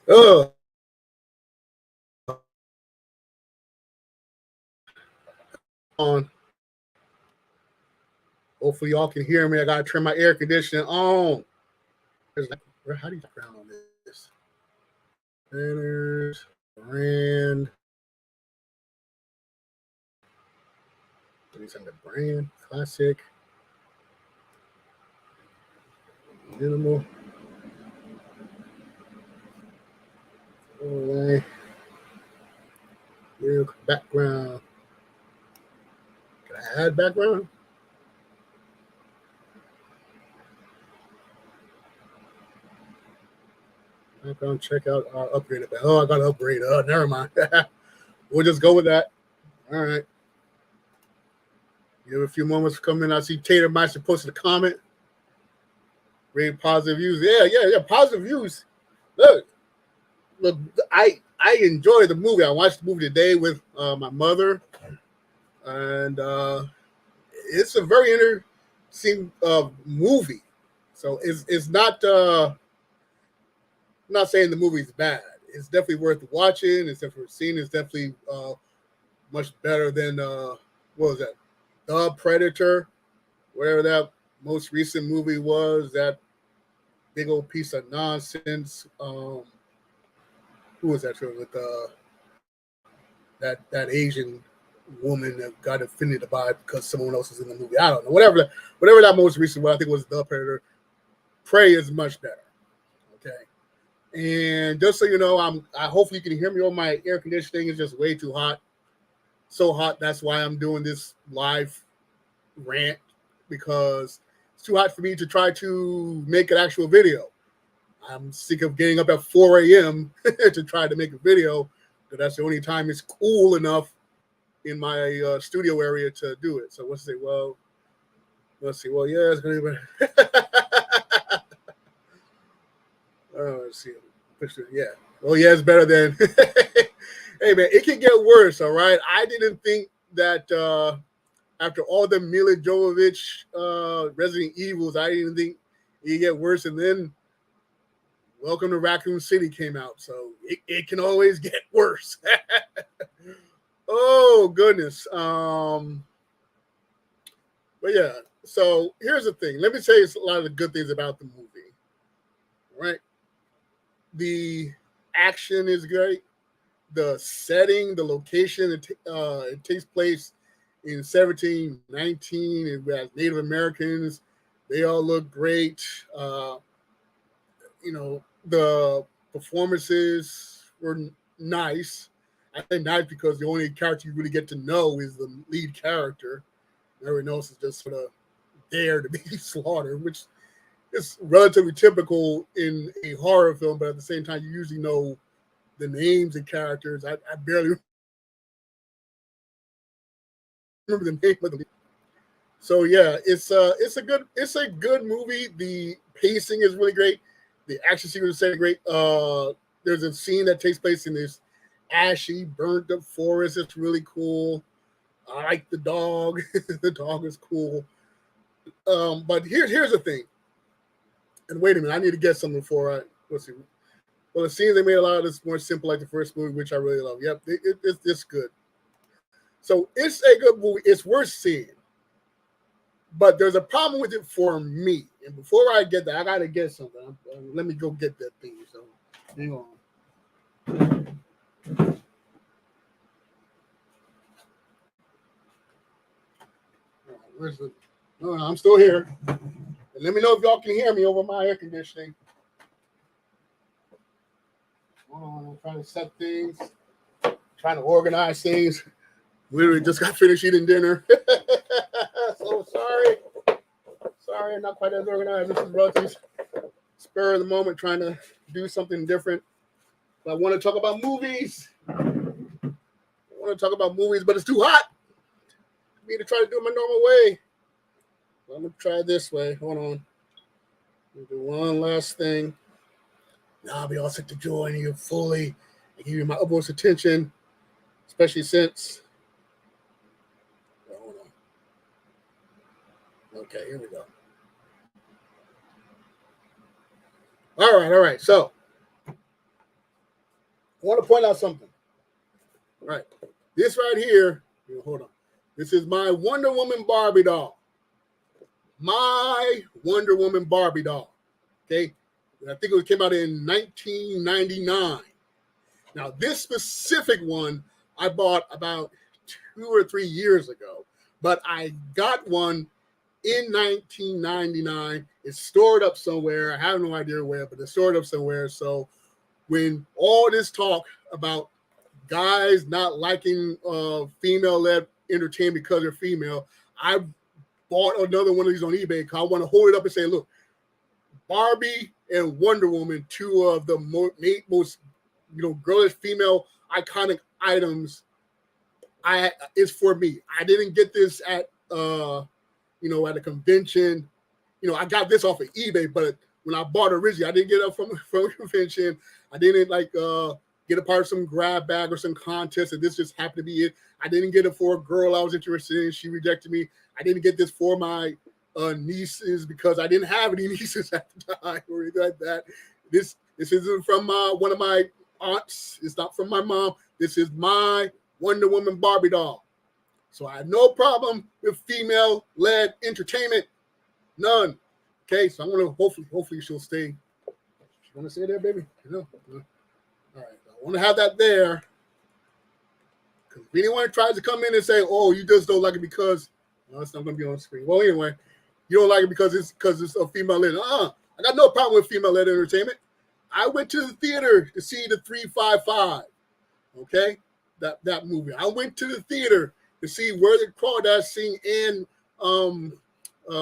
Oh, on. Hopefully y'all can hear me. I gotta turn my air conditioning on. How do you ground on this? Banners, brand. These on the brand, classic, minimal. Overlay. Background. Can I add background? Background checkout upgraded. Oh, I got to upgrade. Oh, never mind. We'll just go with that. All right. Give a few moments to come in. I see Tater Meister posted a comment. Rate positive views. Yeah. Positive views. Look, I enjoyed the movie. I watched the movie today with my mother, and it's a very interesting movie. So it's not. I'm not saying the movie's bad. It's definitely worth watching. It's definitely worth seeing. It's definitely much better than what was that? The Predator, whatever that most recent movie was. That big old piece of nonsense. Who was that with that Asian woman that got offended by it because someone else was in the movie? I don't know. Whatever that most recent one, I think was The Predator. Prey is much better. Okay. And just so you know, I hopefully you can hear me on my air conditioning. It's just way too hot. So hot. That's why I'm doing this live rant, because it's too hot for me to try to make an actual video. I'm sick of getting up at 4 a.m. to try to make a video, because that's the only time it's cool enough in my studio area to do it. So let's see. Well, yeah, it's going to be let's see. Yeah. Well, yeah, it's better than. Hey, man, it can get worse, all right? I didn't think that after all the Mila Jovovich Resident Evils, I didn't think it could get worse. And then Welcome to Raccoon City came out, so it can always get worse. Oh, goodness. But yeah, so here's the thing. Let me tell you a lot of the good things about the movie, right? The action is great. The setting, the location, it takes place in 1719. It has Native Americans. They all look great. The performances were nice. I say nice because the only character you really get to know is the lead character. Everyone else is just sort of there to be slaughtered, which is relatively typical in a horror film, but at the same time, you usually know the names and characters. I barely remember the name of the. So yeah, it's a good movie. The pacing is really great. The action sequence is great. There's a scene that takes place in this ashy, burnt up forest. It's really cool. I like the dog. The dog is cool. But here's the thing. And wait a minute, I need to get something before let's see. Well, it seems they made a lot of this more simple, like the first movie, which I really love. Yep, it's good. So it's a good movie. It's worth seeing. But there's a problem with it for me. And before I get that, I got to get something. Let me go get that thing. So hang on. Where's the? No, I'm still here. And let me know if y'all can hear me over my air conditioning. Hold on, I'm trying to set things, trying to organize things. Literally just got finished eating dinner. So sorry. Sorry, I'm not quite as organized. This is relatively spur of the moment, trying to do something different. But I want to talk about movies. But it's too hot for me to try to do it my normal way. I'm going to try this way. Hold on. We'll do one last thing. Now I'll be all set to join you fully and give you my utmost attention, especially since. Hold on. Okay, here we go. All right. So I want to point out something. All right. This right here, hold on. This is my Wonder Woman Barbie doll. My Wonder Woman Barbie doll. Okay. I think it came out in 1999. Now, this specific one I bought about 2 or 3 years ago, but I got one in 1999. It's stored up somewhere. I have no idea where, but it's stored up somewhere. So when all this talk about guys not liking female-led entertainment because they're female, I bought another one of these on eBay because I want to hold it up and say, look, Barbie and Wonder Woman, two of the most girlish female iconic items. It's for me. I didn't get this at at a convention. I got this off of eBay, but when I bought it originally, I didn't get it from a convention. I didn't get a part of some grab bag or some contest, and this just happened to be it. I didn't get it for a girl I was interested in. She rejected me. I didn't get this for my nieces because I didn't have any nieces at the time or anything like that. This isn't from one of my aunts. It's not from my mom. This is my Wonder Woman Barbie doll. So I have no problem with female-led entertainment. None. Okay, so I'm gonna hopefully she'll stay. You want to stay there, baby? All right. I want to have that there. Because if anyone tries to come in and say, "Oh, you just don't like it because," it's not gonna be on the screen. Well, anyway, you don't like it because it's a female-led. I got no problem with female-led entertainment. I went to the theater to see the 355. Okay, that movie. I went to the theater to see Where the Crawdads Sing and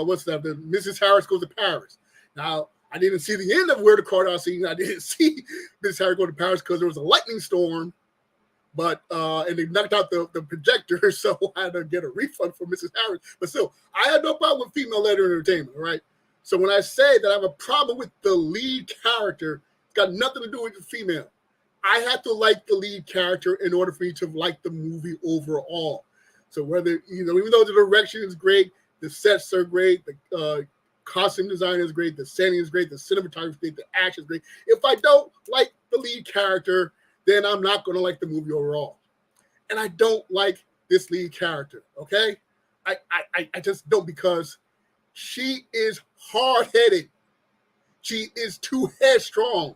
what's that? The Mrs. Harris Goes to Paris. Now, I didn't see the end of Where the Crawdads Sing. I didn't see Mrs. Harris Go to Paris because there was a lightning storm, but and they knocked out the projector, so I had to get a refund for Mrs. Harris. But still, I had no problem with female-led entertainment, right? So when I say that I have a problem with the lead character, it's got nothing to do with the female. I have to like the lead character in order for me to like the movie overall. So whether, even though the direction is great, the sets are great, the costume design is great, the setting is great, the cinematography is great, the action is great. If I don't like the lead character, then I'm not going to like the movie overall. And I don't like this lead character, okay? I just don't, because she is hard-headed. She is too headstrong.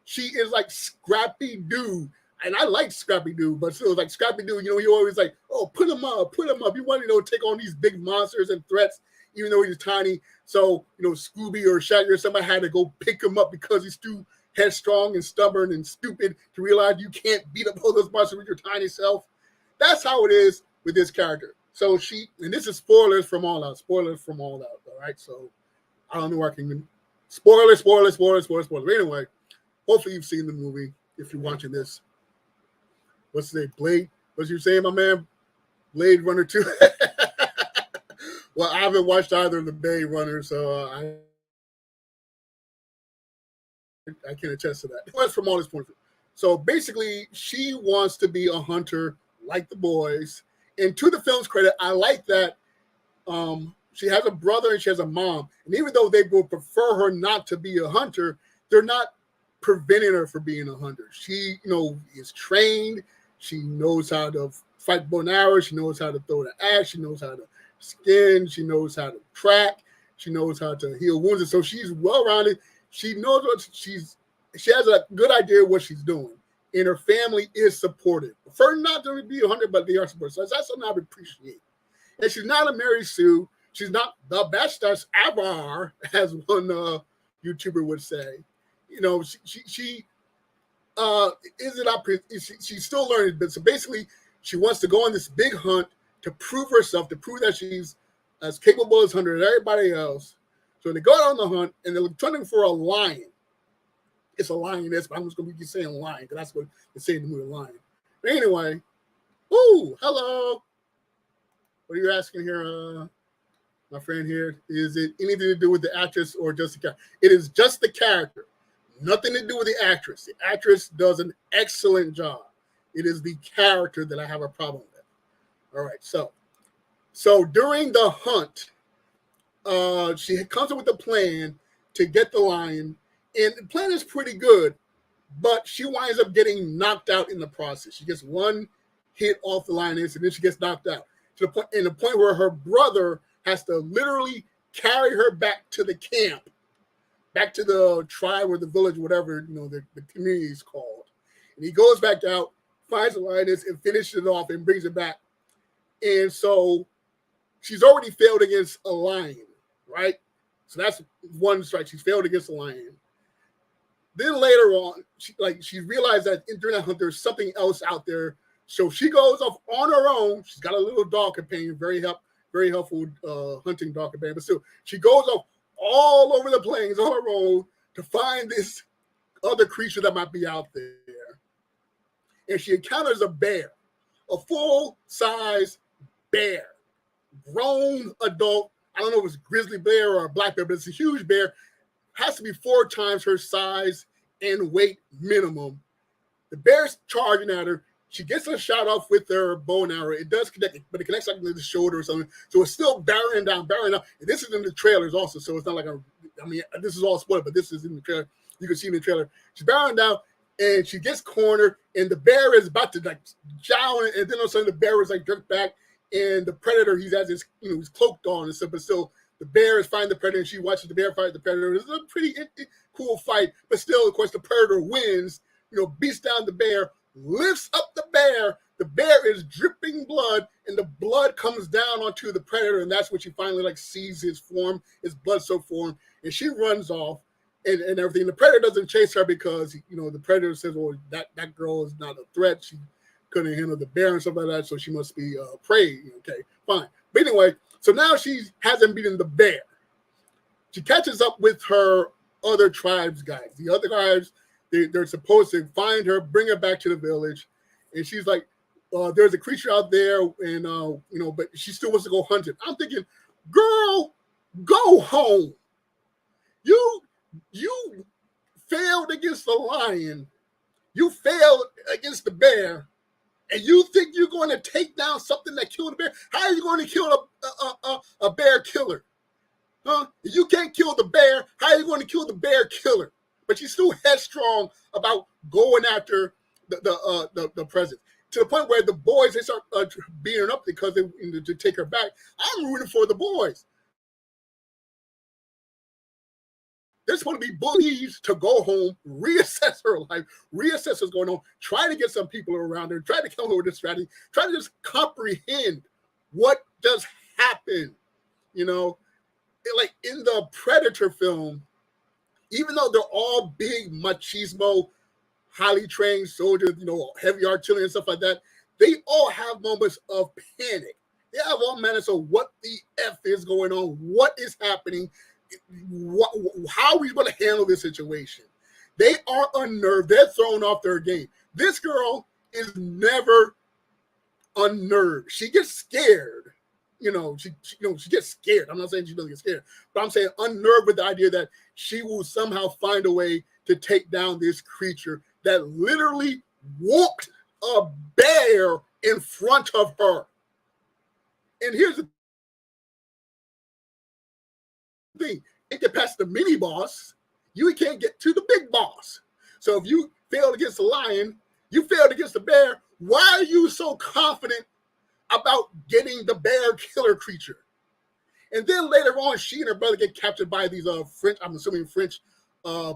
She is like Scrappy-Doo. And I like Scrappy-Doo, but still, like Scrappy-Doo, you always like, oh, put him up. You want to, take on these big monsters and threats, even though he's tiny. So, Scooby or Shaggy or somebody had to go pick him up because he's too headstrong and stubborn and stupid to realize you can't beat up all those monsters with your tiny self. That's how it is with this character. So and this is spoilers from all out. All right? So I don't know where I can. Spoilers. Anyway, hopefully you've seen the movie if you're watching this. What's the name? Blade? What's you saying, my man? Blade Runner 2. Well, I haven't watched either of the Blade Runners, so I can attest to that. But from all this point of view. So basically, she wants to be a hunter like the boys. And to the film's credit, I like that she has a brother and she has a mom. And even though they will prefer her not to be a hunter, they're not preventing her from being a hunter. She, is trained. She knows how to fight bow and arrow. She knows how to throw the axe. She knows how to skin. She knows how to track. She knows how to heal wounds. And so she's well-rounded. She knows she has a good idea of what she's doing. And her family is supportive. For not to be a hunter, but they are supportive. So that's something I appreciate. And she's not a Mary Sue. She's not the best as ever, as one YouTuber would say. She she's still learning, but so basically she wants to go on this big hunt to prove herself, to prove that she's as capable as hunter as everybody else. So they go out on the hunt and they're hunting for a lion. It's a lioness, but I'm just going to be saying lion because that's what they say in the movie, lion. But anyway, hello. What are you asking here, my friend here? Is it anything to do with the actress or just the character? It is just the character. Nothing to do with the actress. The actress does an excellent job. It is the character that I have a problem with. All right, so during the hunt, she comes up with a plan to get the lion, And the plan is pretty good, but she winds up getting knocked out in the process. She gets one hit off the lioness, and then she gets knocked out to the point where her brother has to literally carry her back to the camp, back to the tribe or the village, whatever the community is called. And he goes back out, finds the lioness, and finishes it off and brings it back. And so she's already failed against a lion, right? So that's one strike. She's failed against a lion. Then later on, she realized that during that hunt, there's something else out there. So she goes off on her own. She's got a little dog companion, very helpful hunting dog companion. But still, she goes off all over the plains on her own to find this other creature that might be out there. And she encounters a bear, a full-size bear, grown adult. I don't know if it's a grizzly bear or a black bear, but it's a huge bear. Has to be 4 times her size and weight minimum. The bear's charging at her. She gets a shot off with her bow and arrow. It does connect, but it connects like to the shoulder or something. So it's still barreling down. And this is in the trailers also, so it's not like this is all spoiled, but this is in the trailer. You can see in the trailer. She's barreling down, and she gets cornered, and the bear is about to jowl, and then all of a sudden the bear is jerked back, and the predator, he's he's cloaked on and stuff, but still the bear is fighting the predator, and she watches the bear fight the predator. It's a pretty cool fight, but still, of course, the predator wins. Beats down the bear, lifts up the bear. The bear is dripping blood, and the blood comes down onto the predator, and that's when she finally sees his form, his blood-soaked form, and she runs off and everything. The predator doesn't chase her because the predator says, "Well, that girl is not a threat. She couldn't handle the bear and stuff like that, so she must be prey." Okay, fine. But anyway, so now she hasn't beaten the bear. She catches up with her other tribes guys. The other tribes, they're supposed to find her, bring her back to the village, and she's like, "There's a creature out there, and but she still wants to go hunt it." I'm thinking, girl, go home. You failed against the lion. You failed against the bear. And you think you're going to take down something that killed a bear? How are you going to kill a bear killer? Huh? If you can't kill the bear, how are you going to kill the bear killer? But she's still headstrong about going after the president. To the point where the boys, they start beating her up because to take her back. I'm rooting for the boys. They're supposed to be bullies to go home, reassess her life, reassess what's going on, try to get some people around her, try to come up with a strategy, try to just comprehend what just happened. Like in the Predator film, even though they're all big machismo, highly trained soldiers, heavy artillery and stuff like that, they all have moments of panic. They have all moments of what the F is going on, what is happening. How are we going to handle this situation? They are unnerved. They're thrown off their game. This girl is never unnerved. She gets scared. She gets scared. I'm not saying she doesn't get scared, but I'm saying unnerved with the idea that she will somehow find a way to take down this creature that literally walked a bear in front of her. And here's the thing. You get past the mini boss, you can't get to the big boss. So if you failed against the lion, you failed against the bear, why are you so confident about getting the bear killer creature? And then later on, she and her brother get captured by these French, I'm assuming French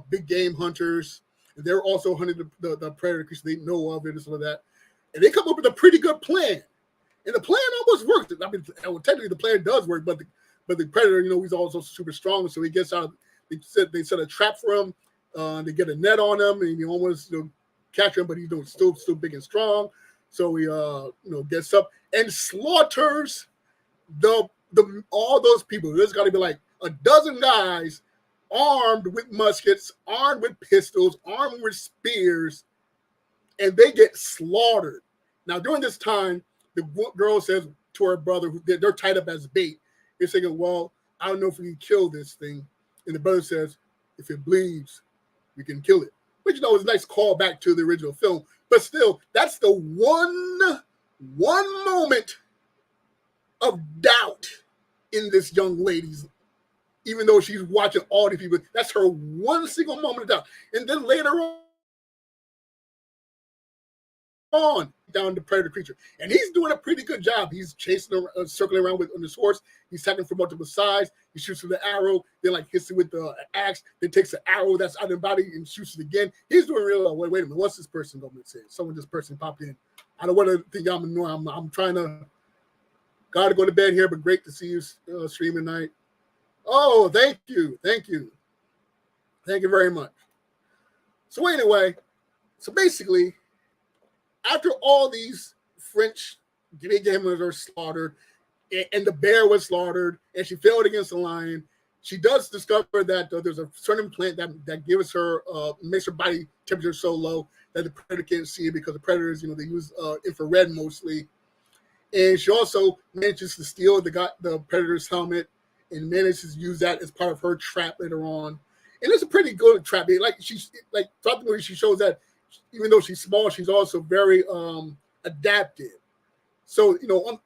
big game hunters. And they're also hunting the predator creature. They know of it and stuff like that. And they come up with a pretty good plan. And the plan almost works. I mean, technically the plan does work, but the predator, he's also super strong. So he gets out. They set a trap for him. They get a net on him, and he almost catch him, but he's still big and strong. So he gets up and slaughters all those people. There's got to be like a dozen guys armed with muskets, armed with pistols, armed with spears, and they get slaughtered. Now during this time, the girl says to her brother, they're tied up as bait. They're saying, "Well, I don't know if we can kill this thing." And the brother says, "If it bleeds, we can kill it." Which, is a nice callback to the original film. But still, that's the one moment of doubt in this young lady's even though she's watching all these people. That's her one single moment of doubt. And then later on down the predator creature, and he's doing a pretty good job. He's chasing, circling around on his horse. He's attacking from multiple sides. He shoots with the arrow, then like hits it with the axe, then takes the arrow that's out of the body and shoots it again. He's doing real well. Wait a minute, what's this person going to say? Someone, this person popped in. I don't want to think I'm annoying. I'm trying to. Got to go to bed here, but great to see you streaming tonight. Oh, thank you very much. So anyway, so basically, after all these French gamers are slaughtered, and the bear was slaughtered, and she failed against the lion, she does discover that there's a certain plant that gives her, makes her body temperature so low that the predator can't see it, because the predators, they use infrared mostly. And she also manages to steal the predator's helmet and manages to use that as part of her trap later on. And it's a pretty good trap. Like throughout the movie, she shows that even though she's small, she's also very adaptive. So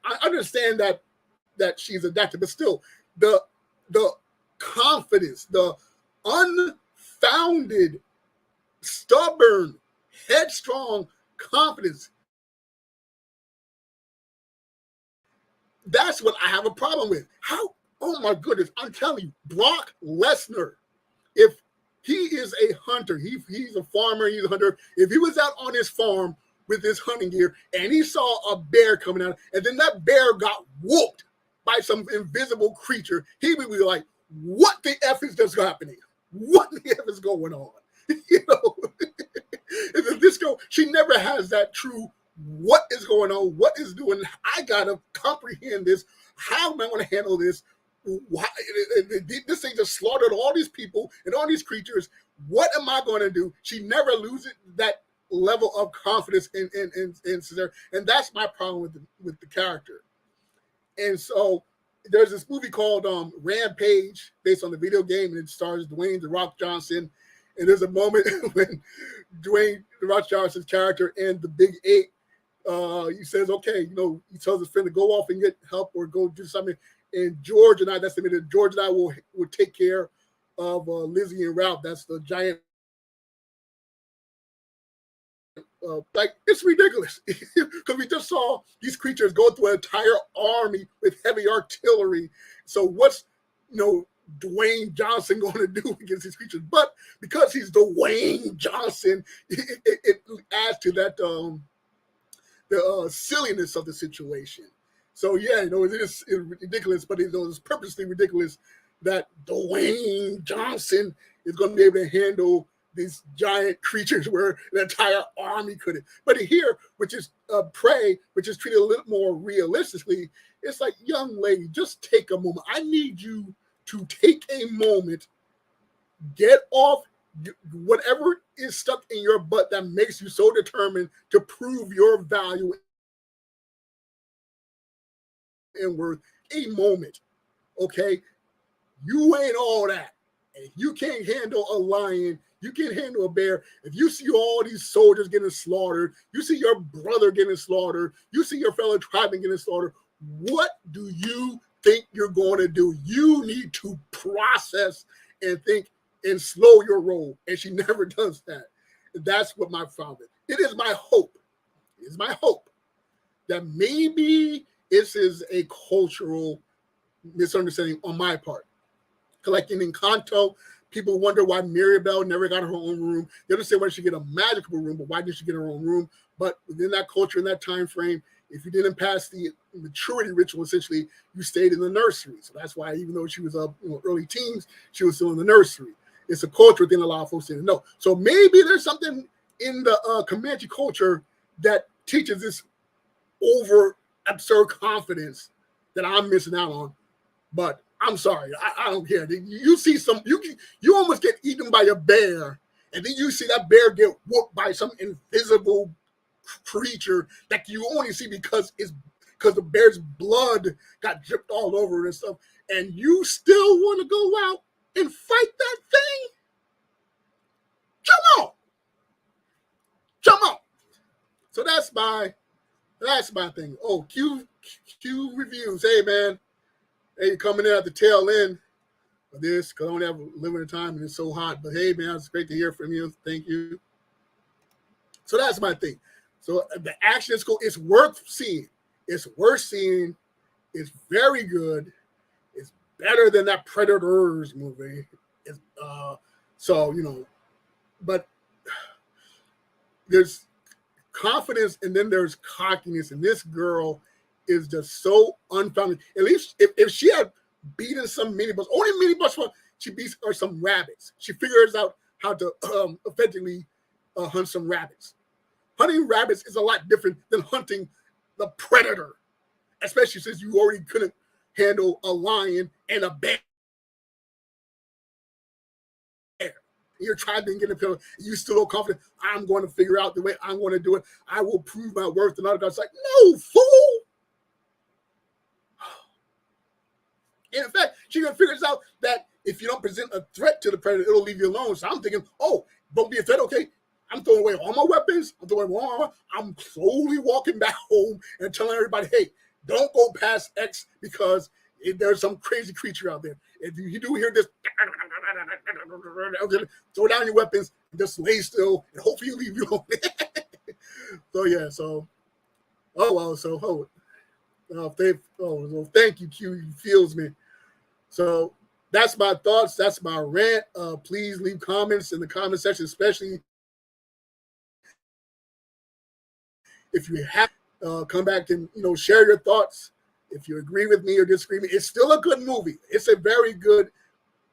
I understand that she's adaptive, but still, the confidence, the unfounded, stubborn, headstrong confidence. That's what I have a problem with. How? Oh my goodness! I'm telling you, Brock Lesnar, if he is a hunter, he's a farmer, he's a hunter. If he was out on his farm with his hunting gear and he saw a bear coming out, and then that bear got whooped by some invisible creature, he would be like, "What the f is just happening? What the f is going on?" This girl, she never has that true. What is going on? What is doing? I gotta comprehend this. How am I going to handle this? Why, this thing just slaughtered all these people and all these creatures. What am I going to do? She never loses that level of confidence in Cesare, and that's my problem with the character. And so there's this movie called Rampage, based on the video game, and it stars Dwayne "The Rock" Johnson. And there's a moment when Dwayne "The Rock" Johnson's character and the Big Eight. He says, okay, he tells his friend to go off and get help or go do something. And George and I will take care of Lizzie and Ralph. That's the giant. It's ridiculous because we just saw these creatures go through an entire army with heavy artillery. So what's, Dwayne Johnson going to do against these creatures? But because he's Dwayne Johnson, it adds to that, the silliness of the situation. So yeah, it is ridiculous, but it's purposely ridiculous that Dwayne Johnson is going to be able to handle these giant creatures where an entire army couldn't. But here, which is Prey, which is treated a little more realistically, it's like, young lady, just take a moment. I need you to take a moment, get off whatever is stuck in your butt that makes you so determined to prove your value and worth. A moment, okay? You ain't all that. If you can't handle a lion, you can't handle a bear. If you see all these soldiers getting slaughtered, you see your brother getting slaughtered, you see your fellow tribesmen getting slaughtered, what do you think you're going to do? You need to process and think and slow your roll. And she never does that. That's what my problem is. It is my hope. It is my hope that maybe this is a cultural misunderstanding on my part. Like in Encanto, people wonder why Mirabelle never got her own room. They understand why she get a magical room, but why didn't she get her own room? But within that culture, in that time frame, if you didn't pass the maturity ritual, essentially, you stayed in the nursery. So that's why, even though she was early teens, she was still in the nursery. It's a culture thing a lot of folks didn't know. So maybe there's something in the Comanche culture that teaches this over absurd confidence that I'm missing out on. But I'm sorry, I don't care. You see you almost get eaten by a bear, and then you see that bear get whooped by some invisible creature that you only see because the bear's blood got dripped all over it and stuff, and you still want to go out and fight that thing? Jump on. So that's my thing. Oh, Q reviews. Hey man, hey, coming in at the tail end. for this because I only have a limited time and it's so hot. But hey, man, it's great to hear from you. Thank you. So that's my thing. So the action is cool. It's worth seeing. It's worth seeing. It's very good. It's better than that Predators movie. It's, so but there's confidence and then there's cockiness, and this girl is just so unfounded. At least if she had beaten some minibus, only minibus she beats or some rabbits. She figures out how to effectively hunt some rabbits. Hunting rabbits is a lot different than hunting the predator, especially since you already couldn't handle a lion and a bear. You're trying to get a you still don't confident. I'm going to figure out the way I'm going to do it. I will prove my worth. And all that. It's like, no, fool. And in fact, she figures out that if you don't present a threat to the predator, it'll leave you alone. So I'm thinking, oh, don't be a threat, okay? I'm throwing away all my weapons. I'm throwing away all my, I'm slowly walking back home and telling everybody, hey, don't go past X because there's some crazy creature out there. If you do hear this, throw down your weapons and just lay still and hopefully you leave you alone. So yeah, so thank you, Q. You feels me. So that's my thoughts. That's my rant. Please leave comments in the comment section, especially if you have come back and share your thoughts. If you agree with me or disagree with me, it's still a good movie. It's a very good,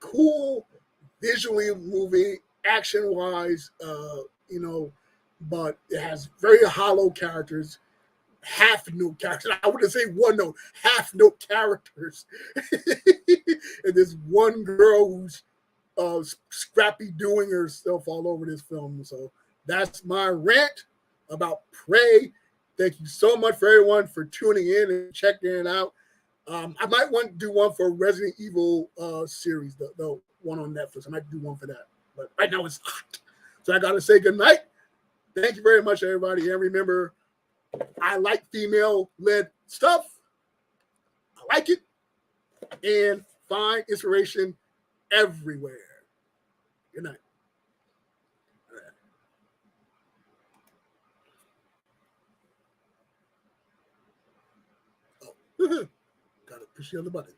cool, visually movie, action wise. But it has very hollow characters, half note characters. I wouldn't say one note, half note characters. And this one girl who's scrappy doing herself all over this film. So that's my rant about Prey. Thank you so much for everyone for tuning in and checking it out. I might want to do one for Resident Evil series, the one on Netflix. I might do one for that. But right now it's hot. So I got to say good night. Thank you very much, everybody. And remember, I like female-led stuff. I like it. And find inspiration everywhere. Good night. Oh, gotta push the other button.